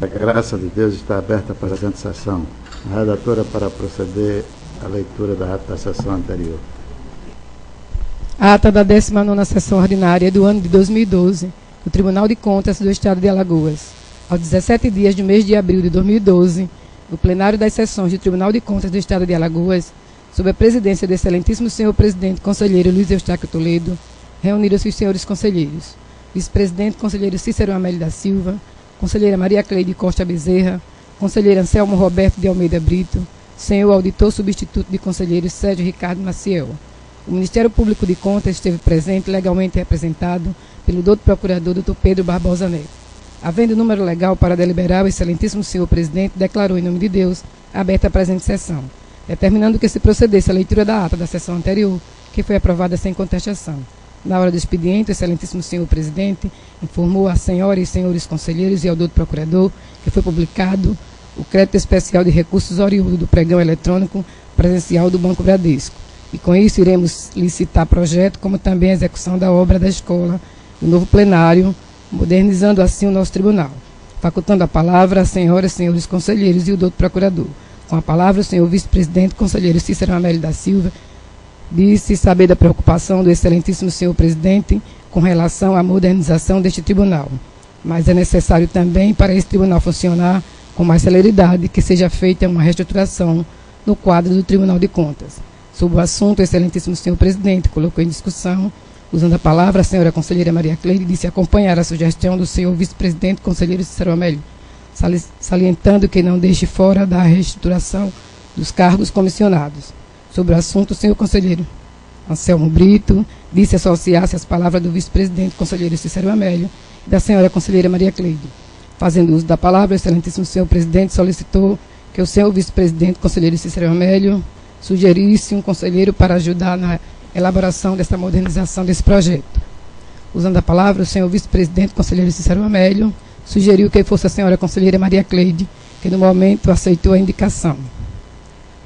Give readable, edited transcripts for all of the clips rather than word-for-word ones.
A graça de Deus está aberta para a presente sessão. A redatora para proceder à leitura da ata da sessão anterior. A ata da 19ª sessão ordinária do ano de 2012 do Tribunal de Contas do Estado de Alagoas. Aos 17 dias do mês de abril de 2012, no plenário das sessões do Tribunal de Contas do Estado de Alagoas, sob a presidência do excelentíssimo senhor presidente conselheiro Luiz Eustáquio Toledo, reuniram-se os senhores conselheiros: vice-presidente conselheiro Cícero Amélio da Silva, conselheira Maria Cleide Costa Bezerra, conselheiro Anselmo Roberto de Almeida Brito, senhor auditor substituto de conselheiro Sérgio Ricardo Maciel. O Ministério Público de Contas esteve presente, legalmente representado pelo doutor procurador Dr. Pedro Barbosa Neto. Havendo número legal para deliberar, o excelentíssimo senhor presidente declarou, em nome de Deus, aberta a presente sessão, determinando que se procedesse à leitura da ata da sessão anterior, que foi aprovada sem contestação. Na hora do expediente, o excelentíssimo senhor presidente informou às senhoras e senhores conselheiros e ao doutor procurador que foi publicado o crédito especial de recursos oriundo do pregão eletrônico presencial do Banco Bradesco. E com isso iremos licitar projeto, como também a execução da obra da escola, o novo plenário, modernizando assim o nosso tribunal. Facultando a palavra às senhoras e senhores conselheiros e o doutor procurador. Com a palavra, o senhor vice-presidente, conselheiro Cícero Amélio da Silva, disse saber da preocupação do excelentíssimo senhor presidente com relação à modernização deste tribunal. Mas é necessário também, para esse tribunal funcionar com mais celeridade, que seja feita uma reestruturação no quadro do Tribunal de Contas. Sobre o assunto, o excelentíssimo senhor presidente colocou em discussão, usando a palavra, a senhora conselheira Maria Cleide disse acompanhar a sugestão do senhor vice-presidente conselheiro Cícero Amélio, salientando que não deixe fora da reestruturação dos cargos comissionados. Sobre o assunto, o senhor conselheiro Anselmo Brito disse associar-se às palavras do vice-presidente conselheiro Cícero Amélio e da senhora conselheira Maria Cleide. Fazendo uso da palavra, o excelentíssimo senhor presidente solicitou que o senhor vice-presidente conselheiro Cícero Amélio sugerisse um conselheiro para ajudar na elaboração dessa modernização desse projeto. Usando a palavra, o senhor vice-presidente conselheiro Cícero Amélio sugeriu que fosse a senhora conselheira Maria Cleide, que no momento aceitou a indicação.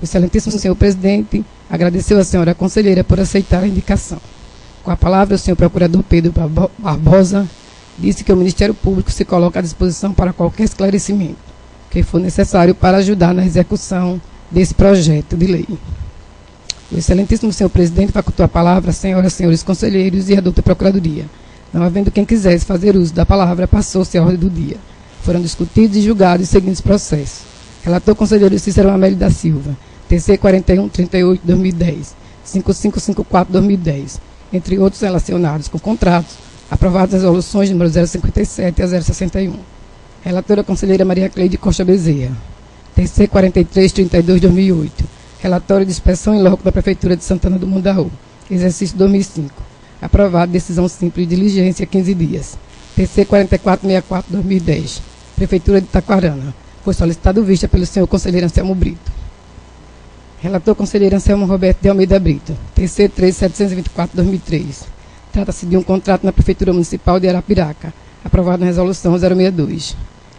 O excelentíssimo senhor presidente agradeceu à senhora conselheira por aceitar a indicação. Com a palavra, o senhor procurador Pedro Barbosa disse que o Ministério Público se coloca à disposição para qualquer esclarecimento que for necessário para ajudar na execução desse projeto de lei. O excelentíssimo senhor presidente facultou a palavra às senhoras e senhores conselheiros e à doutora procuradoria. Não havendo quem quisesse fazer uso da palavra, passou-se a ordem do dia. Foram discutidos e julgados os seguintes processos. Relator conselheiro Cícero Amélio da Silva, TC 4138-2010, 5554-2010, entre outros relacionados com contratos, aprovadas as resoluções número 057 a 061. Relatora conselheira Maria Cleide Costa Bezerra, TC 4332-2008, relatório de inspeção em loco da Prefeitura de Santana do Mundaú, exercício 2005, aprovado decisão simples de diligência 15 dias, TC 4464-2010, Prefeitura de Itaquarana, foi solicitado vista pelo senhor conselheiro Anselmo Brito. Relator conselheiro Anselmo Roberto de Almeida Brito, TC 3724-2003. Trata-se de um contrato na Prefeitura Municipal de Arapiraca, aprovado na resolução 062.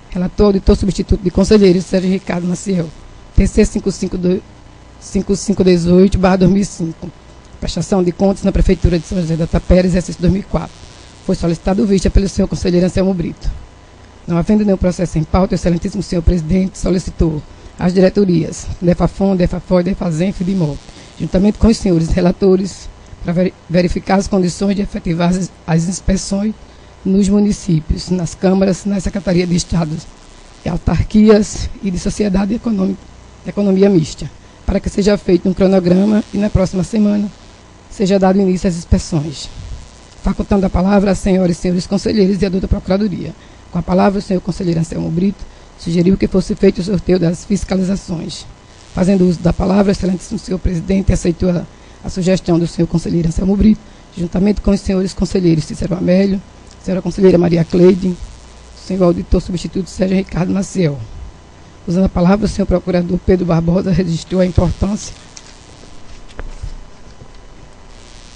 Relator auditor substituto de conselheiro Sérgio Ricardo Maciel, TC 5518-2005. Prestação de contas na Prefeitura de São José da Tapera, exercício 2004. Foi solicitado vista pelo senhor conselheiro Anselmo Brito. Não havendo nenhum processo em pauta, o excelentíssimo senhor presidente solicitou às diretorias DEFAFON, DEFAFOI, DEFAZENF e DIMOP, juntamente com os senhores relatores, para verificar as condições de efetivar as inspeções nos municípios, nas câmaras, na Secretaria de Estado, de autarquias e de Sociedade Economia Mista, para que seja feito um cronograma e na próxima semana seja dado início às inspeções. Facultando a palavra às senhoras e senhores conselheiros e à doutora procuradoria. Com a palavra, o senhor conselheiro Anselmo Brito sugeriu que fosse feito o sorteio das fiscalizações. Fazendo uso da palavra, o excelentíssimo senhor presidente aceitou a sugestão do senhor conselheiro Anselmo Brito, juntamente com os senhores conselheiros Cícero Amélio, senhora conselheira Maria Cleide, senhor auditor substituto Sérgio Ricardo Maciel. Usando a palavra, o senhor procurador Pedro Barbosa registrou a importância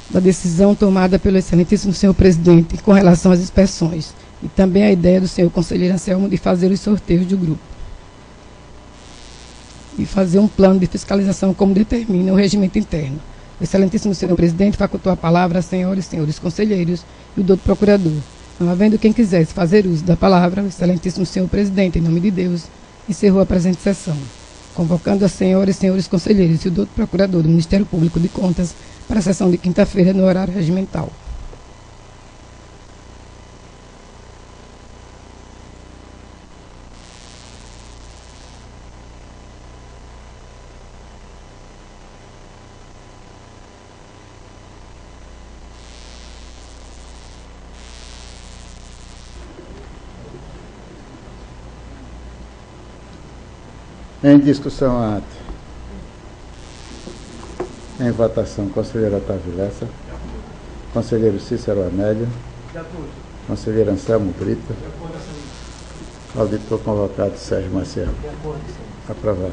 da decisão tomada pelo excelentíssimo senhor presidente com relação às inspeções, e também a ideia do senhor conselheiro Anselmo de fazer os sorteios do grupo e fazer um plano de fiscalização como determina o regimento interno. O excelentíssimo senhor presidente facultou a palavra às senhoras e senhores conselheiros e o doutor procurador, Não havendo quem quisesse fazer uso da palavra, o excelentíssimo senhor presidente, em nome de Deus, encerrou a presente sessão, convocando as senhoras e senhores conselheiros e o doutor procurador do Ministério Público de Contas para a sessão de quinta-feira no horário regimental. Em discussão a ata. Em votação, conselheiro Otávio Lessa. Conselheiro Cícero Amélia. Conselheiro Anselmo Brito. Auditor convocado Sérgio Maciel. Aprovado.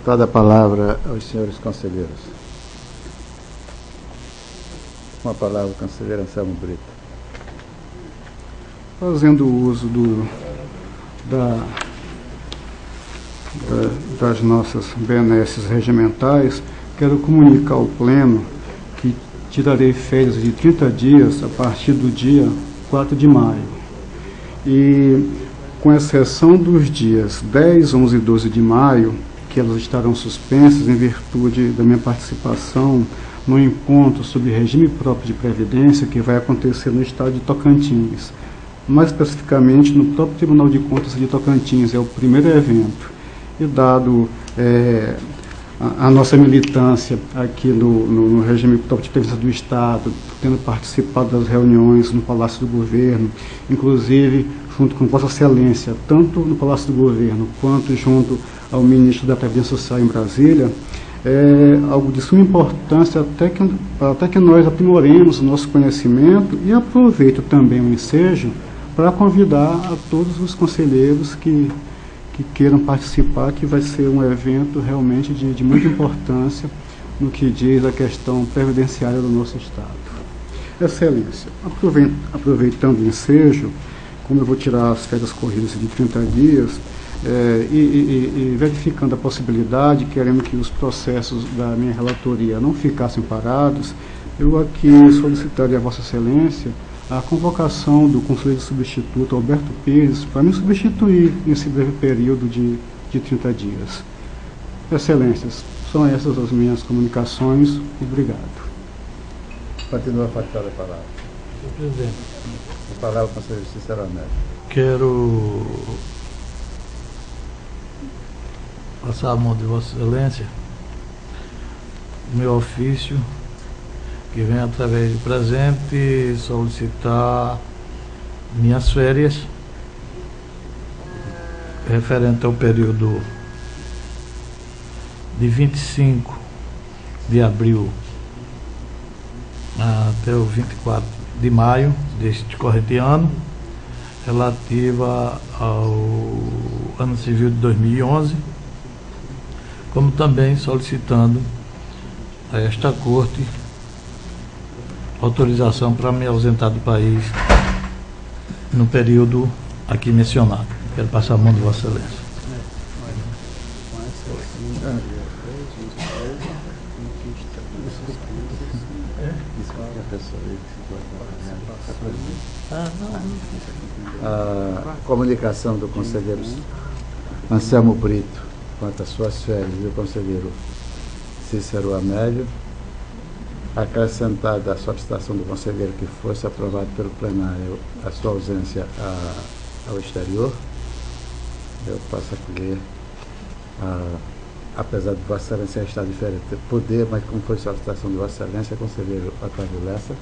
Toda a palavra aos senhores conselheiros. Com a palavra o conselheiro Anselmo Brito. Fazendo uso das nossas benesses regimentais, quero comunicar ao Pleno que tirarei férias de 30 dias a partir do dia 4 de maio. E, com exceção dos dias 10, 11 e 12 de maio, que elas estarão suspensas em virtude da minha participação no encontro sobre regime próprio de previdência que vai acontecer no estado de Tocantins, mais especificamente no próprio Tribunal de Contas de Tocantins. É o primeiro evento, e dado a nossa militância aqui no regime próprio de previdência do estado, tendo participado das reuniões no Palácio do Governo, inclusive junto com Vossa Excelência, tanto no Palácio do Governo quanto junto ao ministro da Previdência Social em Brasília, é algo de suma importância até que nós aprimoremos o nosso conhecimento, e aproveito também o ensejo para convidar a todos os conselheiros que queiram participar, que vai ser um evento realmente de muita importância no que diz a questão previdenciária do nosso Estado. Excelência, aproveitando o ensejo, como eu vou tirar as férias corridas de 30 dias, e verificando a possibilidade, querendo que os processos da minha relatoria não ficassem parados, eu aqui solicitaria a Vossa Excelência a convocação do conselheiro substituto Alberto Pires para me substituir nesse breve período de 30 dias. Excelências, são essas as minhas comunicações. Obrigado. Continua a facultada a palavra. Senhor presidente, A palavra ao conselheiro Cícero Américo. Quero passar a mão de Vossa Excelência o meu ofício, que vem através de presente solicitar minhas férias referente ao período de 25 de abril até o 24 de maio deste corrente ano, relativa ao ano civil de 2011, como também solicitando a esta Corte autorização para me ausentar do país no período aqui mencionado. Quero passar a mão de Vossa Excelência. A comunicação do conselheiro Anselmo Brito quanto às suas férias e do conselheiro Cícero Amélio, acrescentada a solicitação do conselheiro que fosse aprovado pelo plenário a sua ausência ao exterior, eu passo a colher, apesar de Vossa Excelência estar diferente de poder, mas como foi solicitação de Vossa Excelência, conselheiro Otávio Lessa,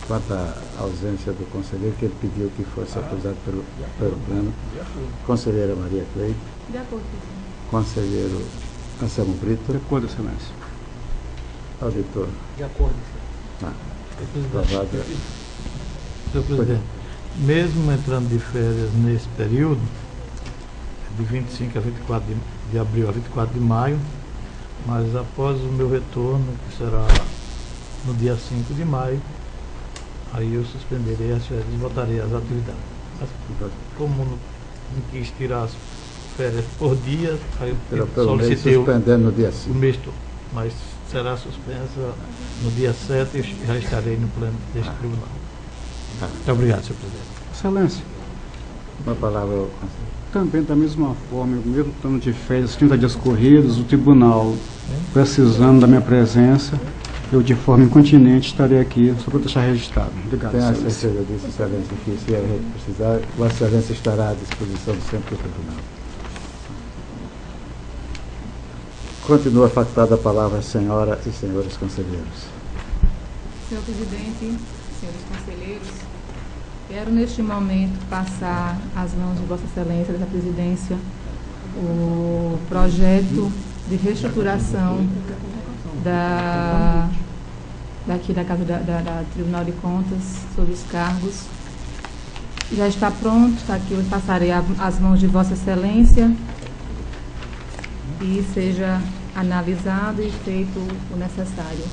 quanto à ausência do conselheiro, que ele pediu que fosse autorizado pelo pleno, conselheira Maria Cleide. De acordo. Conselheiro Anselmo Brito. De acordo, Excelência. Auditor. De acordo. Aprovado. Senhor presidente, mesmo entrando de férias nesse período, de 25 a 24 de abril a 24 de maio, mas após o meu retorno, que será no dia 5 de maio, aí eu suspenderei as férias e voltarei às atividades. Mas, como não quis tirar as férias por dia, aí eu solicitei suspendendo no dia o 5. mês todo. Mas será suspensa no dia 7 e já estarei no pleno deste tribunal. Muito obrigado, senhor presidente. Excelência, Uma palavra ao conselheiro. também da mesma forma, o mesmo plano de férias, 30 dias corridos, o tribunal precisando da minha presença, eu de forma incontinente estarei aqui, só para deixar registrado. Obrigado, Tenho a Excelência. certeza disso, Excelência, que se a gente precisar, Vossa Excelência estará à disposição sempre do tribunal. Continua facultada a palavra às senhoras e senhores conselheiros. Senhor presidente, senhores conselheiros, quero neste momento passar às mãos de Vossa Excelência da Presidência o projeto de reestruturação daqui da Casa da Tribunal de Contas sobre os cargos. Já está pronto, está aqui, eu passarei às mãos de Vossa Excelência e seja analisado e feito o necessário.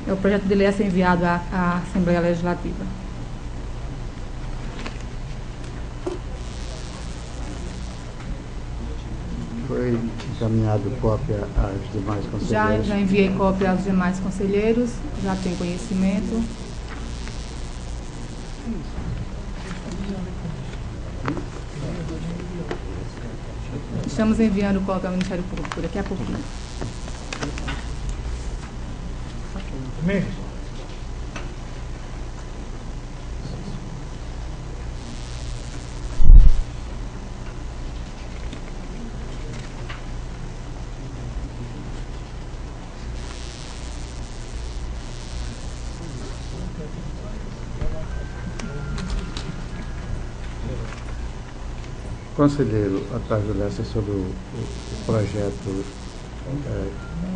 O projeto de lei a ser enviado à Assembleia Legislativa. Foi encaminhado cópia aos demais conselheiros. Já enviei cópia aos demais conselheiros, já tem conhecimento. Estamos enviando cópia ao Ministério Público daqui a pouquinho. Conselheiro Otávio Lessa, sobre o projeto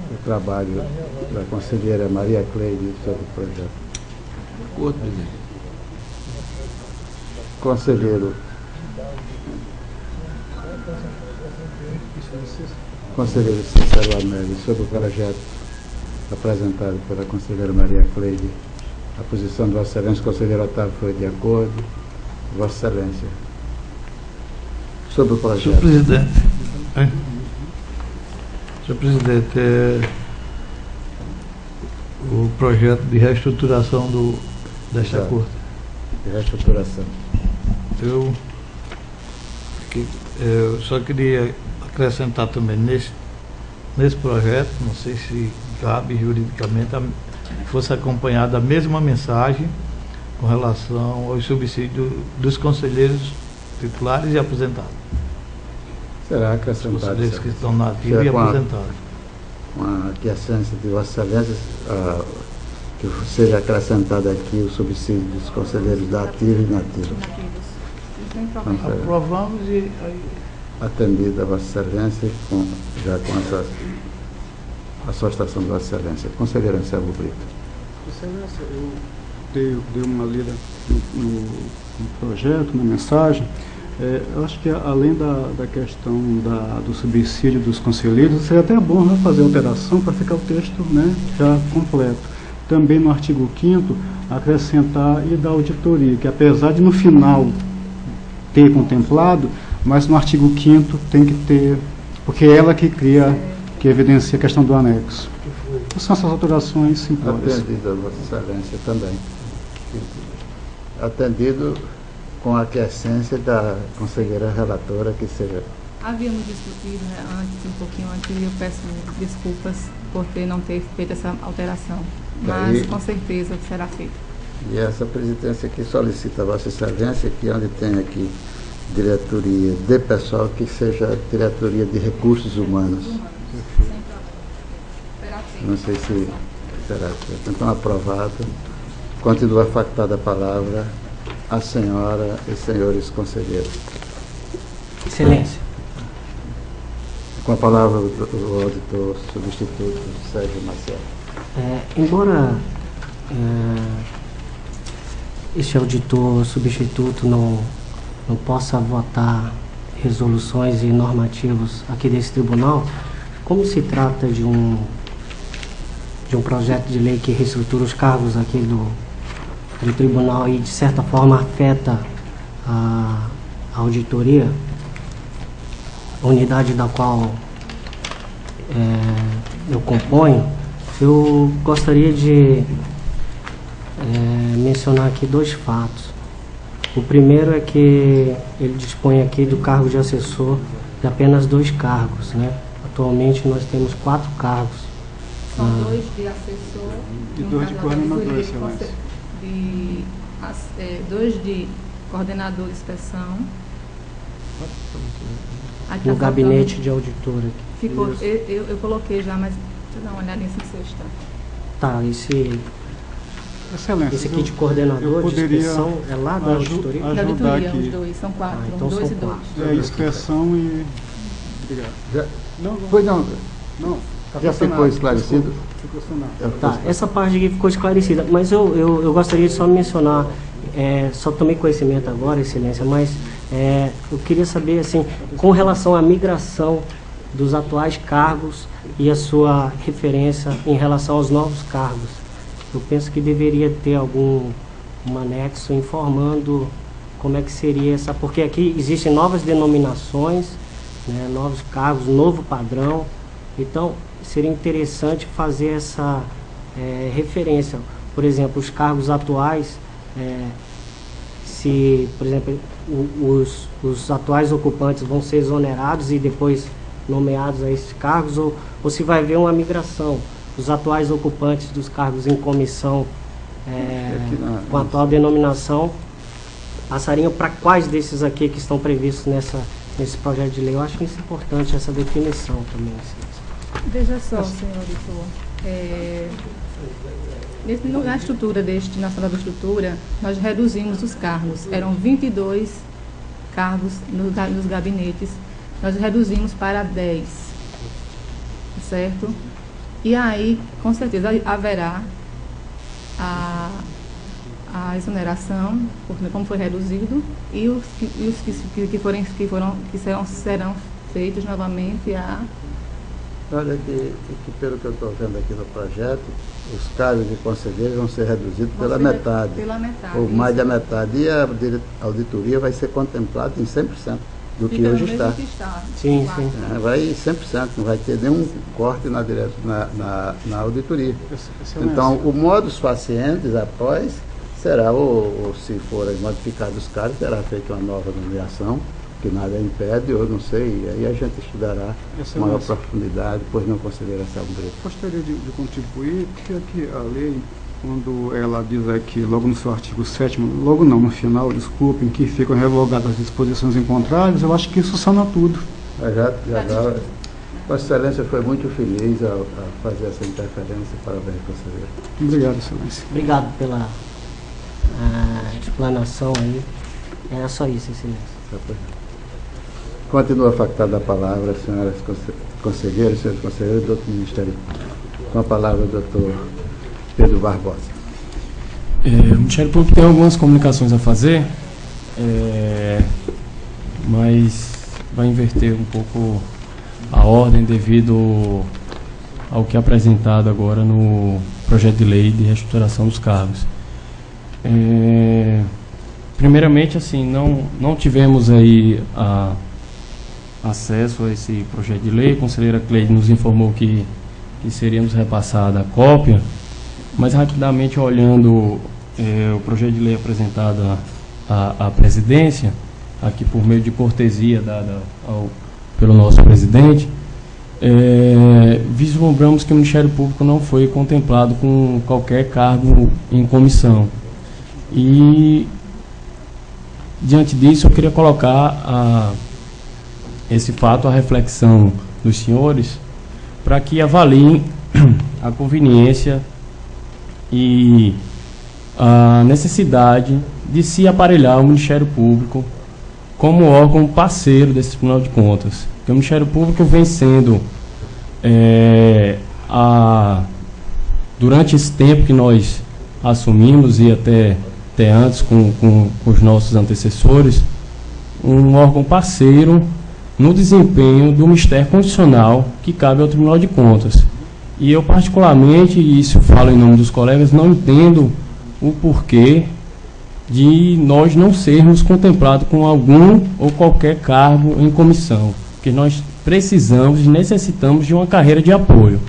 de trabalho da conselheira Maria Cleide sobre o projeto. Conselheiro Cícero Amélio, sobre o projeto apresentado pela conselheira Maria Cleide. A posição de Vossa Excelência, conselheiro Otávio, foi de acordo. Vossa Excelência. Sobre o projeto. Senhor presidente, o projeto de reestruturação desta Exato. Corte. De reestruturação. Eu só queria acrescentar também nesse projeto, não sei se cabe juridicamente, fosse acompanhada a mesma mensagem com relação ao subsídio dos conselheiros titulares e aposentados. Será Os acrescentado conselheiros que estão na ativa e aposentados. com a aquiescência de Vossa Excelência, que seja acrescentado aqui o subsídio dos conselheiros da ativa e inativa. Aprovamos e aí, Atendida a Vossa Excelência, já com a solicitação de Vossa Excelência. Conselheiro Anselmo Brito. Excelência, eu dei uma lida no projeto, na mensagem. Eu acho que além da questão do subsídio dos conselheiros, seria até bom fazer alteração para ficar o texto, né, já completo. Também no artigo 5º, acrescentar e da auditoria, que apesar de no final ter contemplado, mas no artigo 5º tem que ter, porque é ela que cria, que evidencia a questão do anexo. São essas alterações simplórias. Atendido a Vossa Excelência também. Atendido com a aquiescência da conselheira relatora, que seja. Havíamos discutido, né, um pouquinho antes, e eu peço desculpas por não ter feito essa alteração. Mas com certeza será feito. E essa presidência aqui solicita a Vossa Excelência que onde tem aqui diretoria de pessoal, que seja diretoria de recursos humanos. Não sei se será feito. Então, aprovado. Continua factada a palavra à senhora e senhores conselheiros. Excelência. Com a palavra o auditor substituto Sérgio Marcelo. Embora este auditor substituto não possa votar resoluções e normativos aqui desse tribunal, como se trata de um projeto de lei que reestrutura os cargos aqui do tribunal e de certa forma afeta a auditoria, a unidade da qual eu componho, eu gostaria de mencionar aqui dois fatos. O primeiro é que ele dispõe aqui do cargo de assessor de apenas 2 cargos, né? Atualmente nós temos 4 cargos. São 2 de assessor E 2 de coordenador, Excelência. 2 de coordenador de inspeção. Aqui No tá gabinete faltando- de auditor aqui. Ficou, Isso. eu coloquei já, mas deixa eu dar uma olhadinha se você está. Tá, esse Excelência. aqui de coordenador eu de poderia inspeção é lá da auditoria? Da ajudar auditoria, aqui. os 2, são 4, então 2 são e 2. quatro. Inspeção e... Obrigado. Já, Não, pois não, não. já ficou esclarecido? Ficou sanado. Tá, essa parte aqui ficou esclarecida, mas eu gostaria de só mencionar, só tomei conhecimento agora, Excelência, mas eu queria saber, assim, com relação à migração dos atuais cargos e a sua referência em relação aos novos cargos. Eu penso que deveria ter um anexo informando como é que seria essa, porque aqui existem novas denominações, né, novos cargos, novo padrão, então seria interessante fazer essa referência. Por exemplo, os cargos atuais, se, por exemplo, os atuais ocupantes vão ser exonerados e depois nomeados a esses cargos, ou se vai haver uma migração. Os atuais ocupantes dos cargos em comissão com a atual denominação passariam para quais desses aqui que estão previstos nesse projeto de lei? Eu acho isso importante, essa definição também. Veja só, senhor auditor, na estrutura na sala da estrutura, nós reduzimos os cargos. Eram 22 cargos nos gabinetes, nós reduzimos para 10, certo? E aí, com certeza, haverá a exoneração, como foi reduzido, e os que serão feitos novamente Olha que pelo que eu estou vendo aqui no projeto, os cargos de conselheiros vão ser reduzidos pela metade. Pela metade. Ou mais da metade. E a auditoria vai ser contemplada em 100% do que hoje está. Sim, sim. Vai 100%, não vai ter nenhum corte na auditoria. Então, o modus facientes após será, ou se forem modificados os cargos, será feita uma nova nomeação, que nada impede, ou não sei, e aí a gente estudará com maior profundidade, pois não considera essa Brito. Gostaria de contribuir, porque aqui a lei quando ela diz aqui, logo no seu artigo 7º, logo não, no final, desculpem, que ficam revogadas as disposições em contrários, eu acho que isso sana tudo. Já dá. Vossa Excelência foi muito feliz a fazer essa interferência. Parabéns, conselheiro. Obrigado, Excelência. Obrigado pela explanação aí. Era só isso, Excelência. Continua factada a palavra, senhoras conselheiros, senhores conselheiros do outro Ministério. Com a palavra, doutor Pedro Barbosa. O Ministério Público tem algumas comunicações a fazer, mas vai inverter um pouco a ordem devido ao que é apresentado agora no projeto de lei de reestruturação dos cargos. Primeiramente, assim, não tivemos aí acesso a esse projeto de lei. A conselheira Cleide nos informou que seria nos repassada a cópia, mas rapidamente olhando o projeto de lei apresentado à presidência, aqui por meio de cortesia dada pelo nosso presidente, vislumbramos que o Ministério Público não foi contemplado com qualquer cargo em comissão. E, diante disso, eu queria colocar esse fato à reflexão dos senhores, para que avaliem a conveniência e a necessidade de se aparelhar o Ministério Público como órgão parceiro desse Tribunal de Contas. Porque o Ministério Público vem sendo, durante esse tempo que nós assumimos e até antes com os nossos antecessores, um órgão parceiro no desempenho do mistério constitucional que cabe ao Tribunal de Contas. E eu, particularmente, e isso falo em nome dos colegas, não entendo o porquê de nós não sermos contemplados com algum ou qualquer cargo em comissão, porque nós precisamos e necessitamos de uma carreira de apoio.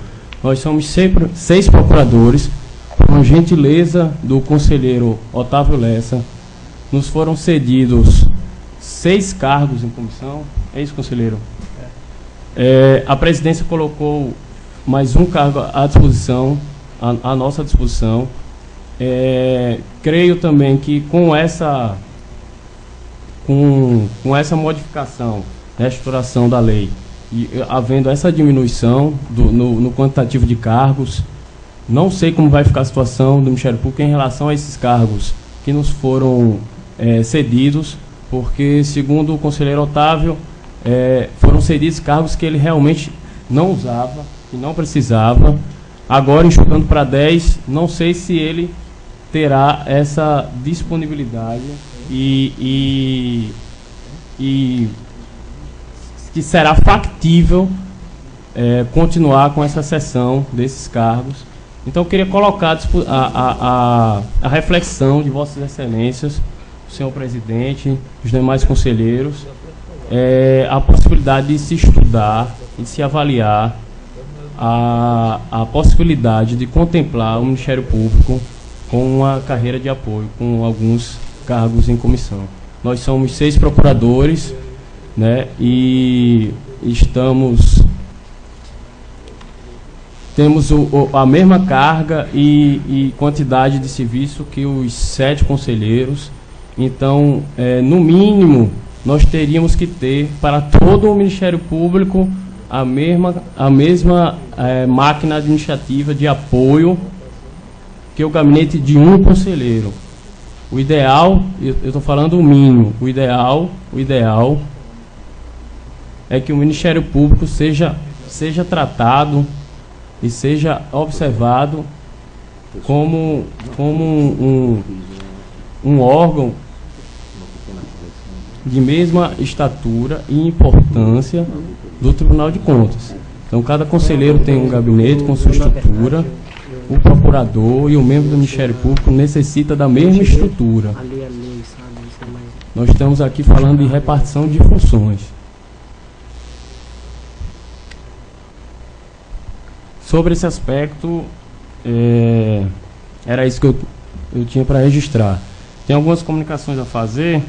Nós somos 6 procuradores, por uma gentileza do conselheiro Otávio Lessa, nos foram cedidos 6 cargos em comissão. É isso, conselheiro? A presidência colocou mais um cargo à disposição, à nossa disposição. Creio também que com essa modificação, reestruturação da lei, e havendo essa diminuição no quantitativo de cargos, não sei como vai ficar a situação do Ministério Público em relação a esses cargos que nos foram cedidos, porque, segundo o conselheiro Otávio, foram cedidos cargos que ele realmente não usava e não precisava. Agora, enxugando para 10, não sei se ele terá essa disponibilidade e que será factível continuar com essa cessão desses cargos. Então, eu queria colocar a reflexão de Vossas Excelências, o senhor presidente, os demais conselheiros, a possibilidade de se estudar e se avaliar a possibilidade de contemplar o Ministério Público com uma carreira de apoio, com alguns cargos em comissão. Nós somos 6 procuradores, né, e temos a mesma carga e quantidade de serviço que os 7 conselheiros. Então, no mínimo, nós teríamos que ter para todo o Ministério Público a mesma máquina administrativa de apoio que o gabinete de um conselheiro. O ideal, eu estou falando o mínimo, o ideal é que o Ministério Público seja tratado e seja observado como um órgão de mesma estatura e importância do Tribunal de Contas. Então, cada conselheiro tem um gabinete com sua estrutura, o procurador e o membro do Ministério Público necessita da mesma estrutura. Nós estamos aqui falando de repartição de funções. Sobre esse aspecto, era isso que eu tinha para registrar. Tem algumas comunicações a fazer.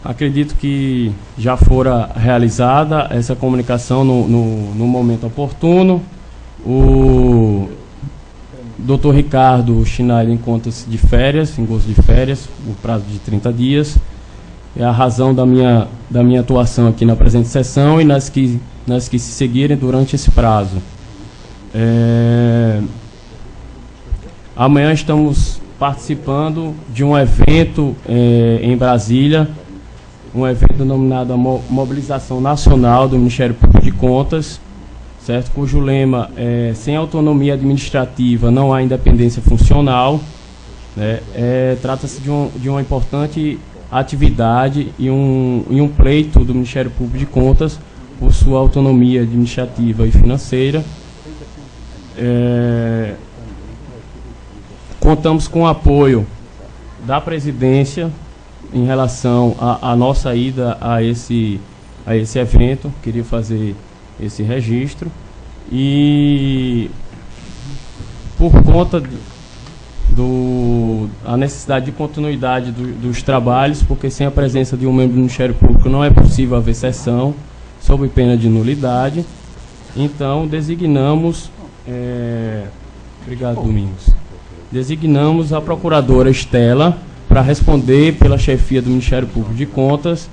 acredito que já fora realizada essa comunicação no momento oportuno. O Dr. Ricardo Schneider encontra-se de férias, em gozo de férias, o prazo de 30 dias. É a razão da minha atuação aqui na presente sessão e nas que se seguirem durante esse prazo. Amanhã estamos participando de um evento em Brasília, um evento denominado a Mobilização Nacional do Ministério Público de Contas, certo? Cujo lema é: sem autonomia administrativa não há independência funcional, né? Trata-se de uma importante atividade e um pleito do Ministério Público de Contas por sua autonomia administrativa e financeira. Contamos com o apoio da presidência em relação à nossa ida a esse evento. Queria fazer esse registro. E por conta a necessidade de continuidade dos trabalhos, porque sem a presença de um membro do Ministério Público não é possível haver sessão, sob pena de nulidade. Então, designamos... obrigado, Domingos. Designamos a procuradora Estela para responder pela chefia do Ministério Público de Contas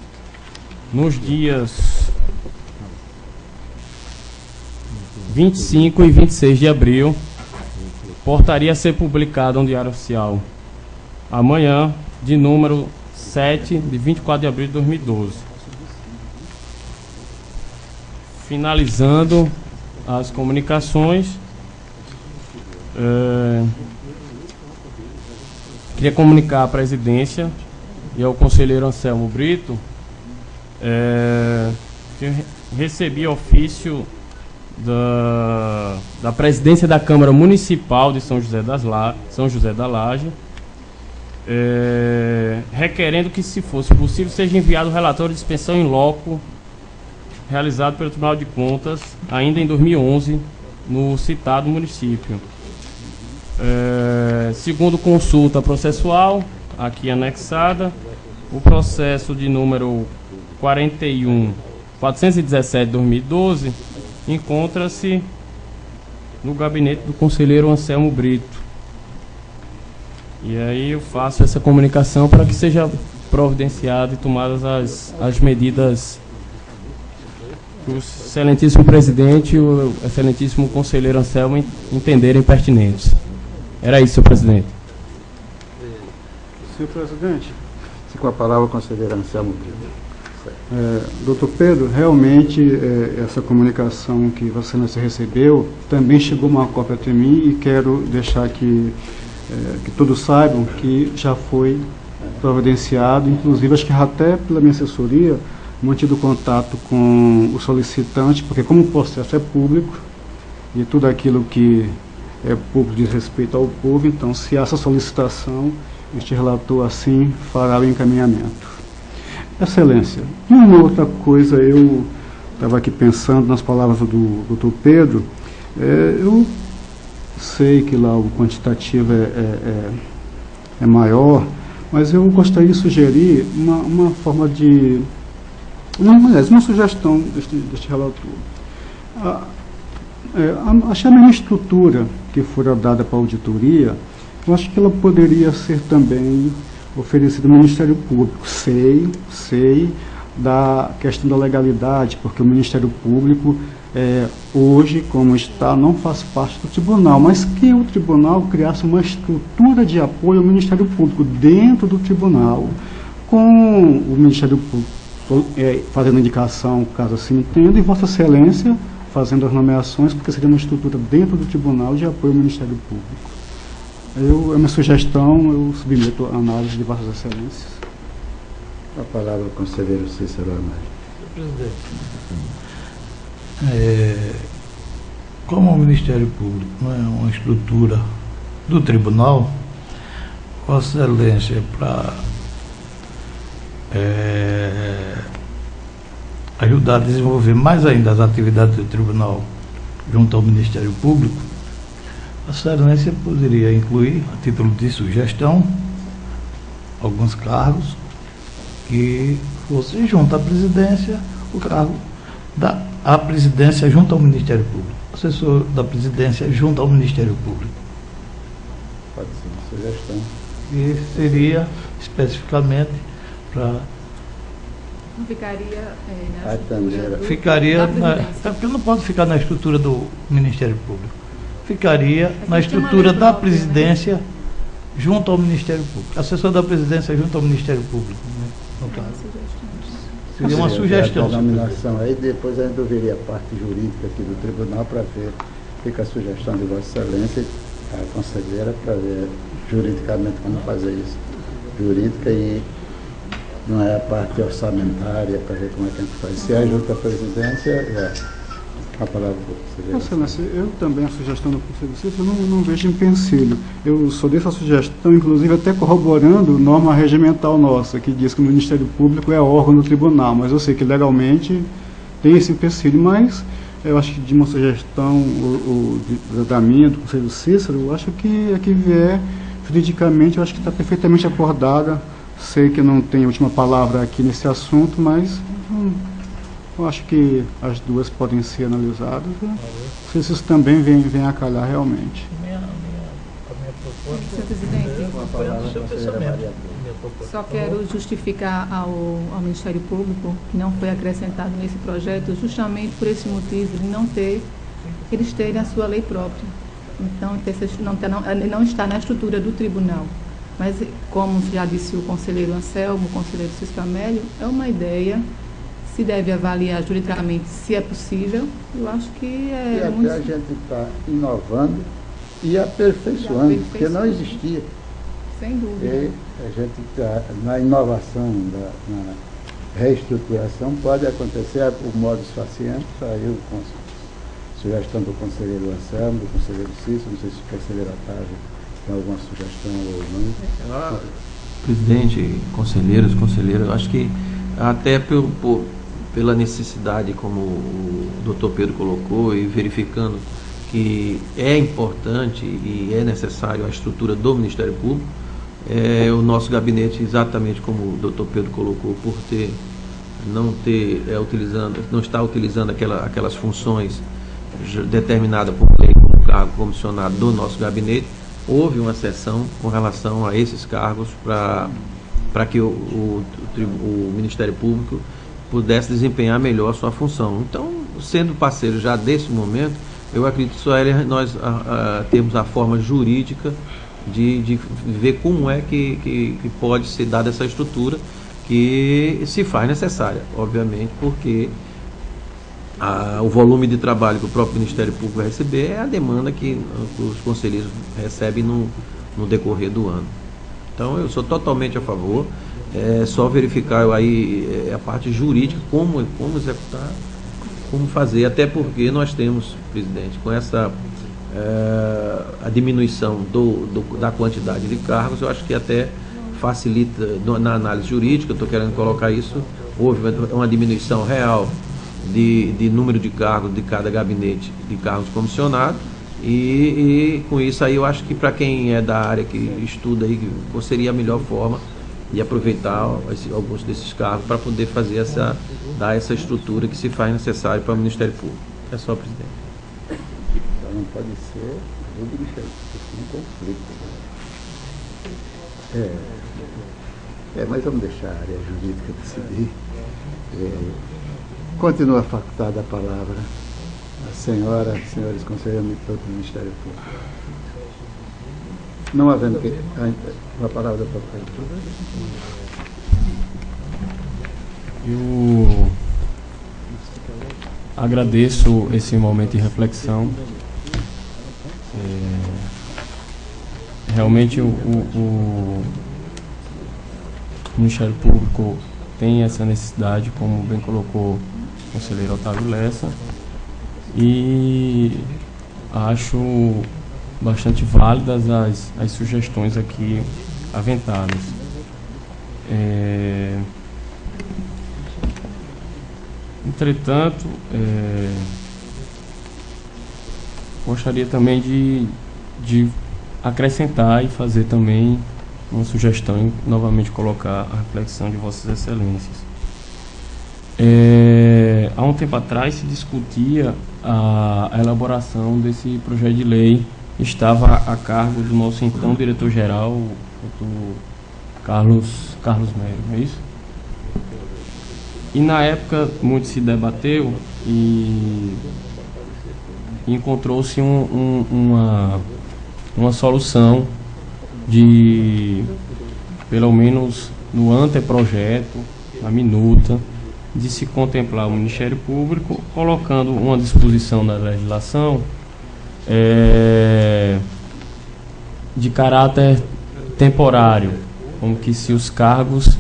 nos dias 25 e 26 de abril. Portaria a ser publicada no Diário Oficial amanhã, de número 7, de 24 de abril de 2012. Finalizando as comunicações, queria comunicar à presidência e ao conselheiro Anselmo Brito que recebi ofício da presidência da Câmara Municipal de São José da Laje, requerendo que, se fosse possível, seja enviado o relatório de inspeção in loco realizado pelo Tribunal de Contas ainda em 2011 no citado município. Segundo consulta processual aqui anexada, o processo de número 417/2012 encontra-se no gabinete do conselheiro Anselmo Brito. E aí eu faço essa comunicação para que seja providenciado e tomadas as medidas que o excelentíssimo presidente e o excelentíssimo conselheiro Anselmo entenderem pertinentes. Era isso, senhor presidente. Senhor presidente. Com a palavra o conselheiro Anselmo Brito. Doutor Pedro, realmente essa comunicação que Vossa Excelência recebeu também chegou uma cópia até mim e quero deixar que todos saibam que já foi providenciado, inclusive acho que até pela minha assessoria mantido contato com o solicitante, porque como o processo é público e tudo aquilo que é público diz respeito ao povo, então se há essa solicitação, este relator assim fará o encaminhamento. Excelência, uma outra coisa, eu estava aqui pensando nas palavras do doutor Pedro, eu sei que lá o quantitativo é maior, mas eu gostaria de sugerir uma forma de... uma sugestão deste relator. Achei a mesma estrutura que fora dada para a auditoria, eu acho que ela poderia ser também oferecida ao Ministério Público. Sei da questão da legalidade, porque o Ministério Público, hoje, como está, não faz parte do tribunal, mas que o tribunal criasse uma estrutura de apoio ao Ministério Público dentro do tribunal, com o Ministério Público fazendo indicação, caso assim entenda, e Vossa Excelência fazendo as nomeações, porque seria uma estrutura dentro do tribunal de apoio ao Ministério Público. É uma sugestão, eu submeto a análise de Vossas Excelências. A palavra ao conselheiro Cícero Armário. Presidente, como o Ministério Público não é uma estrutura do tribunal, Vossa Excelência, para ajudar a desenvolver mais ainda as atividades do tribunal junto ao Ministério Público, Vossa Excelência poderia incluir, a título de sugestão, alguns cargos que fosse junto à presidência, o cargo a presidência junto ao Ministério Público, assessor da presidência junto ao Ministério Público. Pode ser uma sugestão. E seria especificamente para... Não ficaria na A estrutura Tandeira. do- Ficaria da na, presidência. é porque não pode ficar na estrutura do Ministério Público. Ficaria Mas na tem que ter uma estrutura lei da própria, né? presidência junto ao Ministério Público. Assessor da presidência junto ao Ministério Público. Né? No É uma caso. sugestão. Seria uma Seria sugestão. a denominação aí, depois a gente ouviria a parte jurídica aqui do tribunal para ver, fica a sugestão de Vossa Excelência, a conselheira, para ver juridicamente como fazer isso. Jurídica e não é a parte orçamentária, para ver como é que a gente faz. Se é junto à presidência, é a palavra do Vossa conselheiro. Excelência, eu também, a sugestão do Conselho Cívico, eu não vejo empecilho. Eu sou dessa sugestão, inclusive até corroborando norma regimental nossa, que diz que o Ministério Público é órgão do tribunal, mas eu sei que legalmente tem esse empecilho, mas eu acho que de uma sugestão da minha, do Conselho Cícero, eu acho que a que vier juridicamente, eu acho que está perfeitamente acordada. Sei que não tem a última palavra aqui nesse assunto, mas eu acho que as duas podem ser analisadas. Né? Se isso também vem a calhar realmente. A minha proposta Senhor presidente, Uma palavra, seu conselheira pensamento. Maria. Minha proposta. só quero justificar ao Ministério Público que não foi acrescentado nesse projeto justamente por esse motivo de não ter, eles terem a sua lei própria. Então, não está na estrutura do tribunal. Mas, como já disse o conselheiro Anselmo, o conselheiro Cisco Amélio, é uma ideia, se deve avaliar juridicamente se é possível. Eu acho que E é até muito... a gente está inovando e aperfeiçoando, porque não existia. Sem dúvida. E a gente está na inovação, na reestruturação, pode acontecer o modus faciente, saiu com a sugestão do conselheiro Anselmo, do conselheiro Cícero, não sei se o conselheiro Otávio tem alguma sugestão ou não. Presidente, conselheiras, acho que até pela necessidade, como o doutor Pedro colocou, e verificando que é importante e é necessário a estrutura do Ministério Público, o nosso gabinete, exatamente como o doutor Pedro colocou, por não estar utilizando aquelas funções determinadas por lei como cargo comissionado do nosso gabinete, houve uma sessão com relação a esses cargos para que o Ministério Público pudesse desempenhar melhor a sua função. Então, sendo parceiro já desse momento, eu acredito que só nós temos a forma jurídica de ver como é que pode ser dada essa estrutura, que se faz necessária, obviamente, porque o volume de trabalho que o próprio Ministério Público vai receber é a demanda que os conselheiros recebem no decorrer do ano. Então, eu sou totalmente a favor, é só verificar aí a parte jurídica, como executar, como fazer, até porque nós temos, presidente, com essa a diminuição da quantidade de cargos, eu acho que até facilita na análise jurídica, eu estou querendo colocar isso, houve uma diminuição real de número de cargos de cada gabinete de cargos comissionados e com isso aí eu acho que para quem é da área que estuda aí seria a melhor forma de aproveitar alguns desses cargos para poder fazer dar essa estrutura que se faz necessário para o Ministério Público. É só, presidente. Então não pode ser do Ministério Público, um conflito. Mas vamos deixar a área jurídica decidir. Continua facultada a palavra a senhores conselheiros do Ministério Público. Não havendo uma palavra da própria. Eu agradeço esse momento de reflexão. Realmente o Ministério Público tem essa necessidade, como bem colocou o conselheiro Otávio Lessa, e acho bastante válidas as sugestões aqui aventadas. Entretanto, gostaria também de acrescentar e fazer também uma sugestão em novamente colocar a reflexão de Vossas Excelências. Há um tempo atrás se discutia a elaboração desse projeto de lei, estava a cargo do nosso então diretor-geral, o doutor Carlos Mério, não é isso? E na época muito se debateu e encontrou-se uma solução de, pelo menos no anteprojeto, na minuta, de se contemplar o Ministério Público, colocando uma disposição na legislação de caráter temporário, como que se os cargos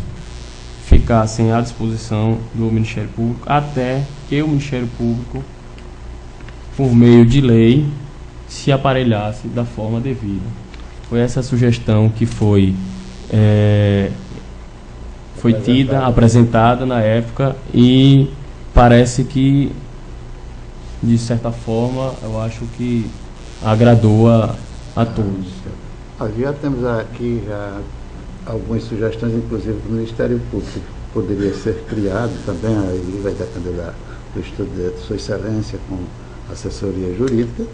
ficassem à disposição do Ministério Público até que o Ministério Público, por meio de lei, se aparelhasse da forma devida. Foi essa a sugestão que foi tida, apresentada na época, e parece que, de certa forma, eu acho que agradou a todos. Já temos aqui algumas sugestões, inclusive do Ministério Público, que poderia ser criado também, aí vai depender do estudo de Sua Excelência com assessoria jurídica,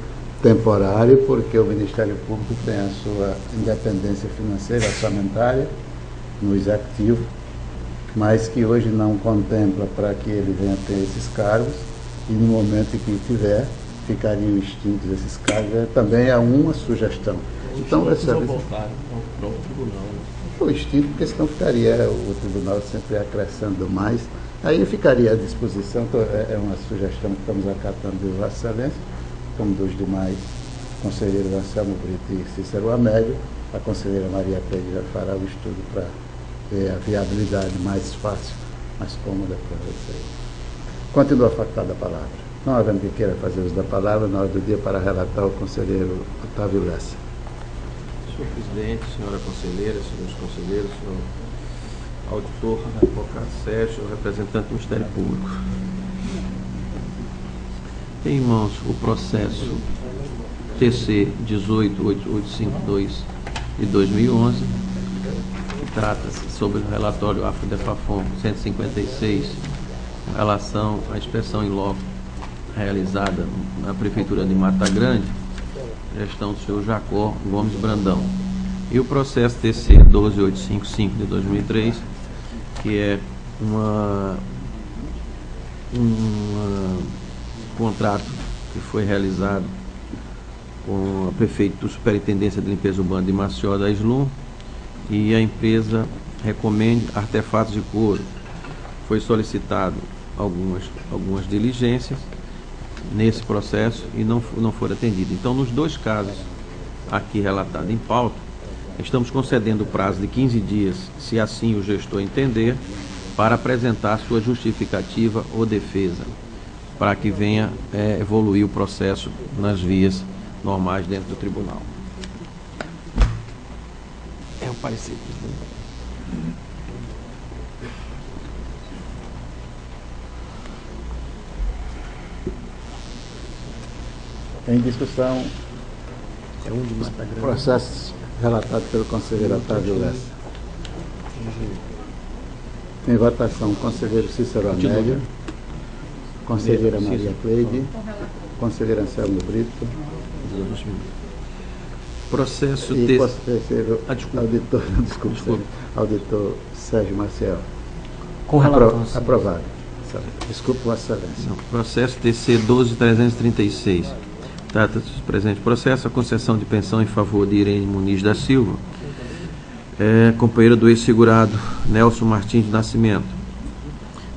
temporário, porque o Ministério Público tem a sua independência financeira, orçamentária, no Executivo, mas que hoje não contempla para que ele venha ter esses cargos, e no momento em que tiver, ficariam extintos esses cargos. Também é uma sugestão. Então, vai ser o extinto, porque senão ficaria o tribunal sempre acrescentando mais. Aí ficaria à disposição. Então, é uma sugestão que estamos acatando de Vossa Excelência, como dos demais conselheiros Anselmo Brito e Cícero Amélio. A conselheira Maria Cleide já fará o estudo para ver a viabilidade mais fácil, mais cômoda para vocês. Continua facultada a palavra. Não havendo quem queira fazer uso da palavra, na hora do dia, para relatar o conselheiro Otávio Lessa. Senhor presidente, senhora conselheira, senhores conselheiros, senhor auditor, advogado Sérgio, representante do Ministério Público. Tem em mãos o processo TC 18852 de 2011, que trata-se sobre o relatório AFDEFAFOM 156, em relação à inspeção em loco realizada na Prefeitura de Mata Grande, gestão do senhor Jacó Gomes Brandão. E o processo TC 12855 de 2003, que é um contrato que foi realizado com a Prefeitura, Superintendência de Limpeza Urbana de Maceió da Slum, e a empresa Recomende Artefatos de Couro. Foi solicitado algumas diligências nesse processo e não foram atendidas. Então, nos dois casos aqui relatados em pauta, estamos concedendo o prazo de 15 dias, se assim o gestor entender, para apresentar sua justificativa ou defesa, para que venha evoluir o processo nas vias normais dentro do tribunal. É o parecer, presidente. Em discussão, processo relatado pelo conselheiro Otávio Lessa. Em votação, conselheiro Cícero Amélio, conselheira Maria Cleide, conselheiro Anselmo Brito, processo e conselheiro auditor Sérgio Maciel. Com relação aprovado. Desculpe, Vossa Excelência. Processo TC 12336. Trata-se do presente processo, a concessão de pensão em favor de Irene Muniz da Silva, companheira do ex-segurado Nelson Martins de Nascimento,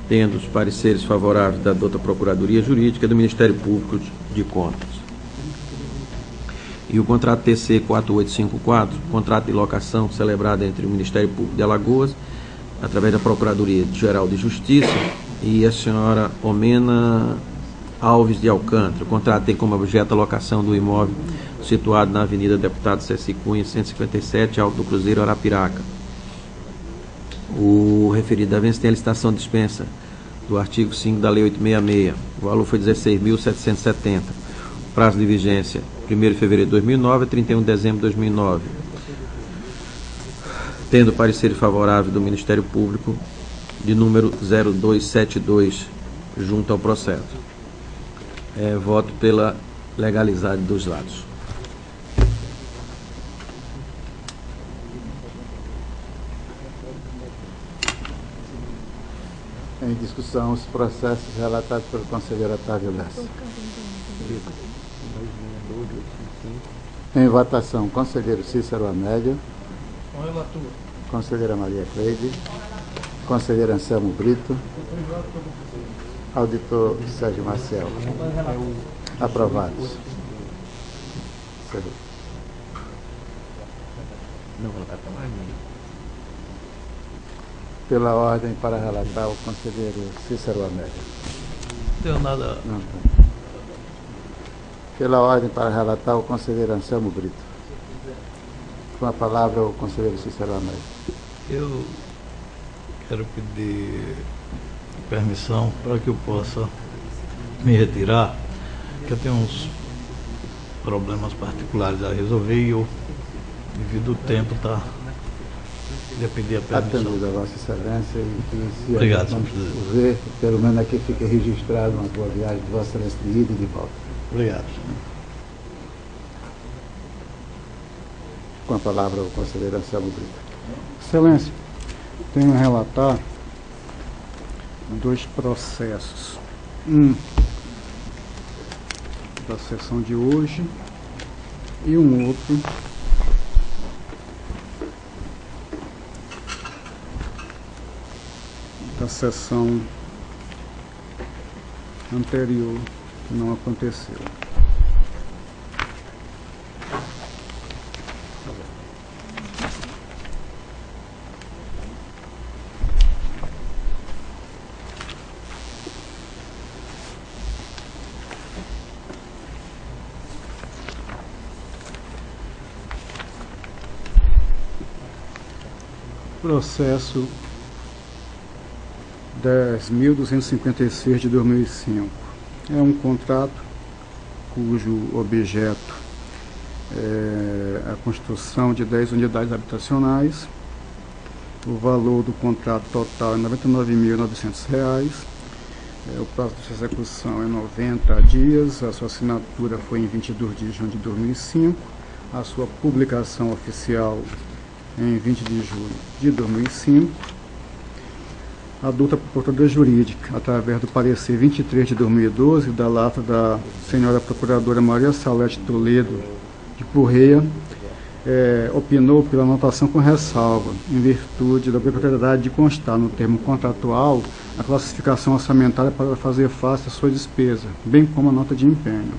tendo os pareceres favoráveis da douta Procuradoria Jurídica e do Ministério Público de Contas. E o contrato TC 4854, contrato de locação celebrado entre o Ministério Público de Alagoas, através da Procuradoria-Geral de Justiça, e a senhora Omena Alves de Alcântara. O contrato tem como objeto a locação do imóvel situado na Avenida Deputado Ceci Cunha, 157, Alto do Cruzeiro, Arapiraca. O referido da vez tem a licitação de dispensa do artigo 5 da Lei 866. O valor foi 16.770. O prazo de vigência, 1º de fevereiro de 2009 a 31 de dezembro de 2009. tendo parecer favorável do Ministério Público de número 0272, junto ao processo. Voto pela legalidade dos atos. Em discussão, os processos relatados pelo conselheiro Otávio Lessa. Em votação, conselheiro Cícero Amédio. Com relator. Conselheira Maria Cleide. Conselheiro Anselmo Brito. Auditor Sérgio Maciel. Aprovados. Pela ordem para relatar o conselheiro Cícero Amédio. Não tenho nada. Não tem. Pela ordem para relatar o conselheiro Anselmo Brito. Com a palavra o conselheiro Cícero Amédio. Eu quero pedir permissão para que eu possa me retirar, porque eu tenho uns problemas particulares a resolver e eu, devido ao tempo, queria pedir a permissão. Atendido a Vossa Excelência e que se Obrigado, vamos senhor presidente. ver, pelo menos aqui fica registrado uma boa viagem de Vossa Excelência de ida e de volta. Obrigado. Com a palavra o conselheiro Anselmo Brito. Excelência, tenho a relatar 2 processos. Um da sessão de hoje e um outro da sessão anterior, que não aconteceu. Processo 10.256 de 2005. É um contrato cujo objeto é a construção de 10 unidades habitacionais. O valor do contrato total é R$ 99.900. O prazo de execução é 90 dias. A sua assinatura foi em 22 de junho de 2005. A sua publicação oficial em 20 de julho de 2005, adulta por Procuradoria Jurídica, através do parecer 23 de 2012, da lata da senhora Procuradora Maria Salete Toledo de Correia, opinou pela anotação com ressalva, em virtude da obrigatoriedade de constar no termo contratual a classificação orçamentária para fazer face à sua despesa, bem como a nota de empenho.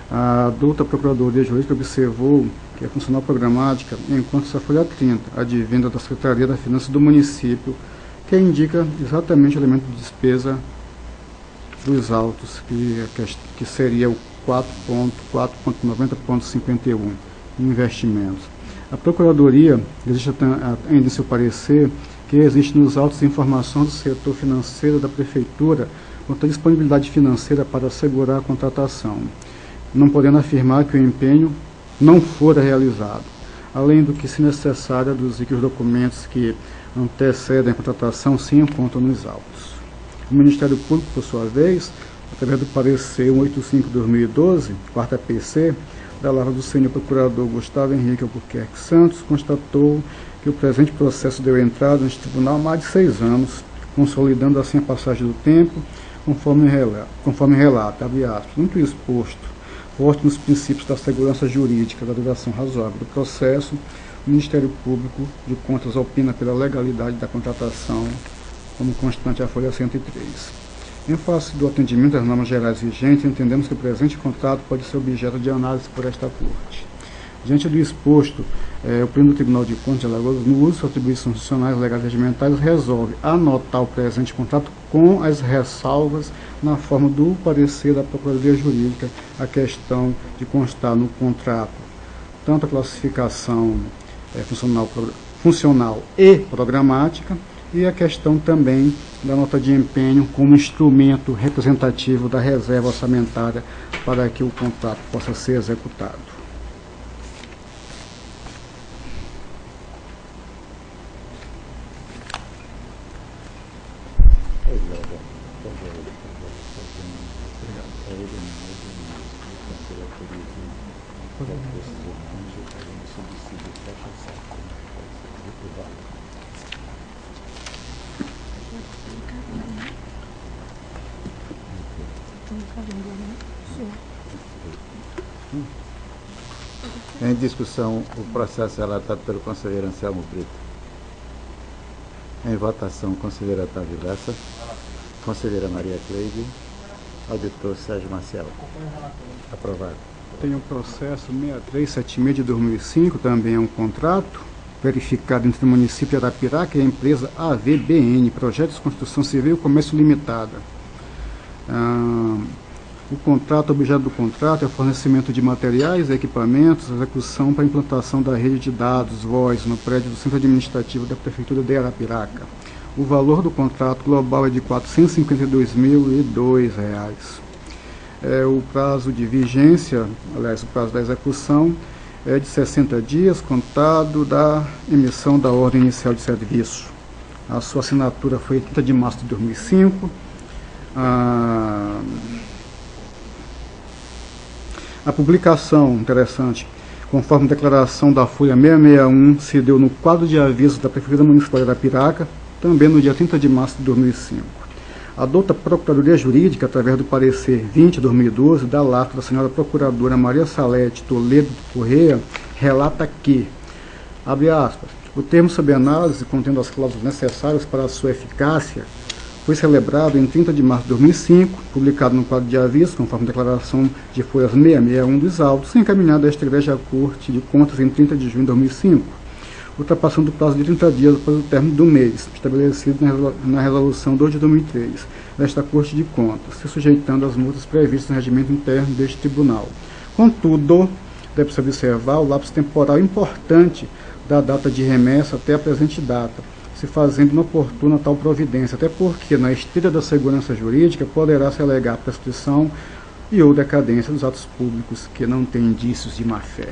A adulta Procuradoria Jurídica observou que a funcional programática encontra-se a folha 30, advinda da Secretaria da Finanças do município, que indica exatamente o elemento de despesa dos autos, que seria o 4.90.51, investimentos. A Procuradoria existe ainda em seu parecer que existe nos autos informação do setor financeiro da Prefeitura quanto à disponibilidade financeira para assegurar a contratação, não podendo afirmar que o empenho não fora realizado, além do que, se necessário, aduzir que os documentos que antecedem a contratação se encontram nos autos. O Ministério Público, por sua vez, através do parecer 185/2012, 4ª PC, da lavra do senhor Procurador Gustavo Henrique Albuquerque Santos, constatou que o presente processo deu entrada neste tribunal há mais de 6 anos, consolidando assim a passagem do tempo, conforme relata, abre aspas, muito exposto, forte nos princípios da segurança jurídica, da duração razoável do processo, o Ministério Público de Contas opina pela legalidade da contratação, como constante a folha 103. Em face do atendimento às normas gerais vigentes, entendemos que o presente contrato pode ser objeto de análise por esta Corte. Diante do exposto, o Pleno do Tribunal de Contas de Alagoas, no uso de suas atribuições funcionais legais e regimentais, resolve anotar o presente contrato com as ressalvas na forma do parecer da Procuradoria Jurídica, a questão de constar no contrato tanto a classificação funcional e programática, e a questão também da nota de empenho como instrumento representativo da reserva orçamentária para que o contrato possa ser executado. 。Em discussão, o processo relatado pelo conselheiro Anselmo Brito. Em votação, conselheiro Otávio Lessa, conselheira Maria Cleide, auditor Sérgio Marcelo. Aprovado. Tem o processo 6376 de 2005, também é um contrato verificado entre o município de Arapiraca e a empresa AVBN, Projetos de Construção Civil e Comércio Limitada. O contrato, o objeto do contrato é o fornecimento de materiais, equipamentos, execução para a implantação da rede de dados, voz, no prédio do Centro Administrativo da Prefeitura de Arapiraca. O valor do contrato global é de R$ 452.002. O prazo de vigência, aliás, o prazo da execução é de 60 dias, contado da emissão da ordem inicial de serviço. A sua assinatura foi 30 de março de 2005. A publicação, interessante, conforme declaração da Folha 661, se deu no quadro de aviso da Prefeitura Municipal de Arapiraca, também no dia 30 de março de 2005. A douta Procuradoria Jurídica, através do parecer 20/2012, da lata da senhora Procuradora Maria Salete Toledo Correia, relata que, abre aspas, o termo sob análise, contendo as cláusulas necessárias para a sua eficácia, foi celebrado em 30 de março de 2005, publicado no quadro de aviso, conforme declaração de folhas 661 dos autos, encaminhado a esta Igreja Corte de Contas em 30 de junho de 2005, ultrapassando o prazo de 30 dias após o término do mês, estabelecido na Resolução 2 de 2003, desta Corte de Contas, se sujeitando às multas previstas no regimento interno deste tribunal. Contudo, deve-se observar o lapso temporal importante da data de remessa até a presente data, se fazendo inoportuna tal providência, até porque, na esteira da segurança jurídica, poderá se alegar prescrição e ou decadência dos atos públicos que não têm indícios de má-fé,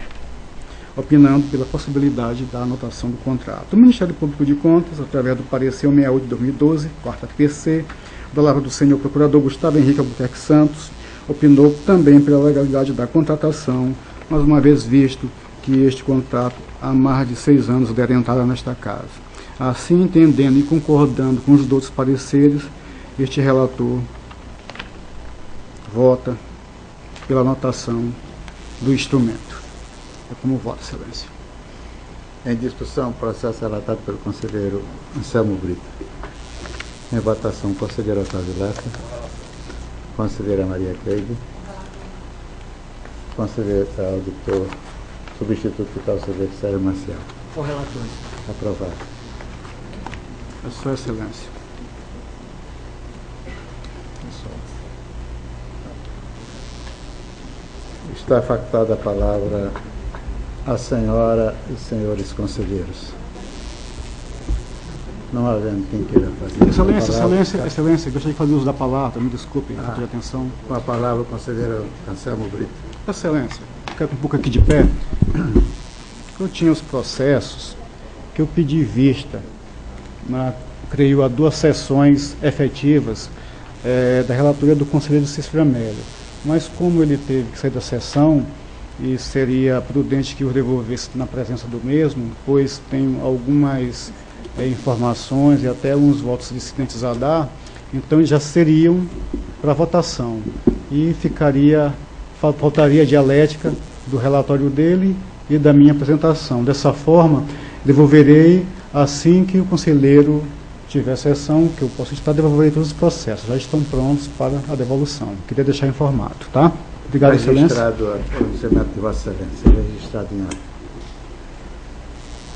opinando pela possibilidade da anotação do contrato. O Ministério Público de Contas, através do parecer 68 de 2012, quarta PC, da palavra do senhor Procurador Gustavo Henrique Albuquerque Santos, opinou também pela legalidade da contratação, mais uma vez visto que este contrato há mais de 6 anos é orientado nesta casa. Assim, entendendo e concordando com os outros pareceres, este relator vota pela anotação do instrumento. É como voto, Excelência. Em discussão, processo relatado pelo conselheiro Anselmo Brito. Em votação, conselheiro Otávio Lessa, conselheira Maria Cleide, conselheiro auditor substituto do conselheiro Sérgio Marcelo. O relator. Aprovado. É sua Excelência. Está facultada a palavra à senhora e senhores conselheiros. Não havendo quem queira fazer. Excelência, gostaria de fazer uso da palavra, me desculpe, falta de atenção. Com a palavra o conselheiro Anselmo Brito. Excelência, ficar um pouco aqui de pé. Eu tinha os processos que eu pedi vista, creio, a 2 sessões efetivas da relatoria do conselheiro Cícero Amélio. Mas como ele teve que sair da sessão, e seria prudente que o devolvesse na presença do mesmo, pois tem algumas informações e até uns votos dissidentes a dar, então eles já seriam para votação. E faltaria a dialética do relatório dele e da minha apresentação. Dessa forma, devolverei assim que o conselheiro tiver sessão, que eu posso estar, devolverei todos os processos. Já estão prontos para a devolução. Queria deixar informado, tá? Obrigado, Excelência. Registrado o pronunciamento de Vossa Excelência, registrado em ordem.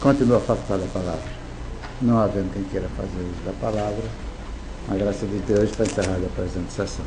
Continua facultada a palavra. Não havendo quem queira fazer uso da palavra, a graça de Deus está encerrada a presente sessão.